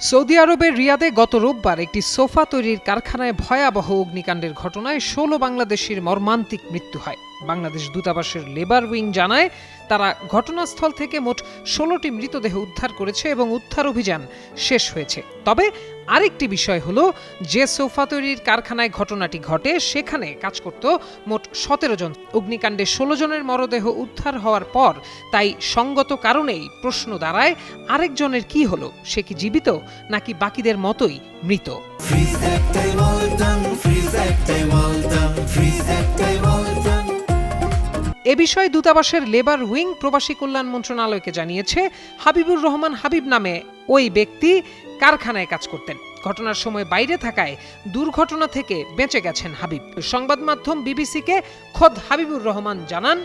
Saudi আরবের রিয়াদে গত রোববার একটি সোফা তৈরির কারখানায় ভয়াবহ অগ্নিকাণ্ডের ঘটনায় ১৬ বাংলাদেশির মর্মান্তিক মৃত্যু হয়। বাংলাদেশ দূতাবাসের লেবার উইং জানায়, তারা ঘটনাস্থল থেকে মোট ১৬টি মৃতদেহ উদ্ধার করেছে এবং উদ্ধার অভিযান শেষ হয়েছে। তবে আরেকটি বিষয় হলো, যে সোফা তৈরির কারখানায় ঘটনাটি ঘটে সেখানে কাজ করত মোট ১৭ জন। অগ্নিকাণ্ডে ১৬ জনের মরদেহ উদ্ধার হওয়ার পর তাই সঙ্গত কারণেই প্রশ্ন দাঁড়ায়, আরেকজনের কি হলো? সে কি জীবিত নাকি বাকিদের মতোই মৃত? এ বিষয়ে দূতাবাসের লেবার উইং প্রবাসী কল্যাণ মন্ত্রণালয়কে জানিয়েছে, হাবিবুর রহমান হাবিব নামে ওই ব্যক্তি কারখানায় কাজ করতেন। ঘটনার সময় বাইরে থাকায় দুর্ঘটনা থেকে বেঁচে গেছেন হাবিব। সংবাদ মাধ্যম বিবিসিকে খোদ হাবিবুর রহমান জানান,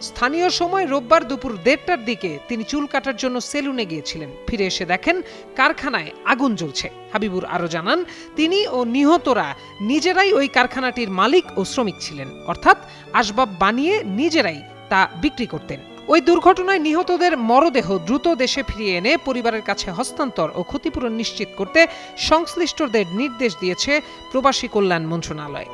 স্থানীয় সময় রোববার দুপুর ১:৩০টার দিকে তিনি চুল কাটার জন্য সেলুনে গিয়েছিলেন। ফিরে এসে দেখেন কারখানায় আগুন জ্বলছে। হাবিবুর আরও জানান, তিনি ও নিহতরা নিজেরাই ওই কারখানাটির মালিক ও শ্রমিক ছিলেন, অর্থাৎ আসবাব বানিয়ে নিজেরাই তা বিক্রি করতেন। ওই দুর্ঘটনায় নিহতদের মরদেহ দ্রুত দেশে ফিরিয়ে এনে পরিবারের কাছে হস্তান্তর ও ক্ষতিপূরণ নিশ্চিত করতে সংশ্লিষ্টদের নির্দেশ দিয়েছে প্রবাসী কল্যাণ মন্ত্রণালয়।